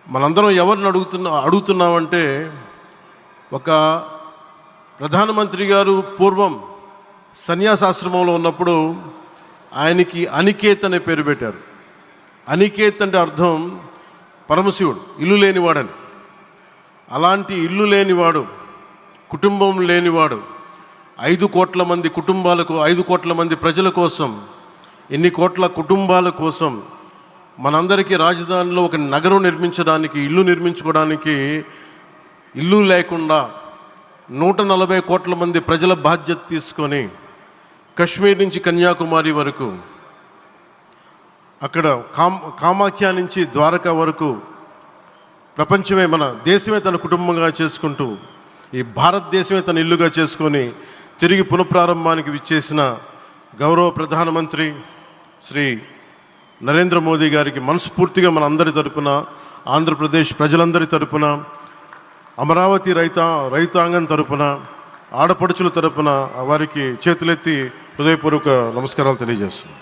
మనందరం ఎవరిని అడుగుతున్నామంటే, ఒక ప్రధానమంత్రి గారు పూర్వం సన్యాసాశ్రమంలో ఉన్నప్పుడు ఆయనకి అనికేత్ అనే పేరు పెట్టారు. అనికేత్ అంటే అర్థం పరమశివుడు, ఇల్లు లేనివాడని. అలాంటి ఇల్లు లేనివాడు, కుటుంబం లేనివాడు 5 కోట్ల మంది కుటుంబాలకు, 5 కోట్ల మంది ప్రజల కోసం, ఎన్ని కోట్ల కుటుంబాల కోసం మనందరికీ రాజధానిలో ఒక నగరం నిర్మించడానికి, ఇల్లు నిర్మించుకోవడానికి ఇల్లు లేకుండా 140 కోట్ల మంది ప్రజల బాధ్యత తీసుకొని కశ్మీర్ నుంచి కన్యాకుమారి వరకు, అక్కడ కామాఖ్య నుంచి ద్వారకా వరకు ప్రపంచమే, మన దేశమే తన కుటుంబంగా చేసుకుంటూ ఈ భారతదేశమే తన ఇల్లుగా చేసుకొని తిరిగి పునఃప్రారంభానికి విచ్చేసిన గౌరవ ప్రధానమంత్రి శ్రీ నరేంద్ర మోదీ గారికి మనస్ఫూర్తిగా మన అందరి తరపున, ఆంధ్రప్రదేశ్ ప్రజలందరి తరపున, అమరావతి రైతాంగం తరపున, ఆడపడుచుల తరపున వారికి చేతులెత్తి హృదయపూర్వక నమస్కారాలు తెలియజేస్తున్నాను.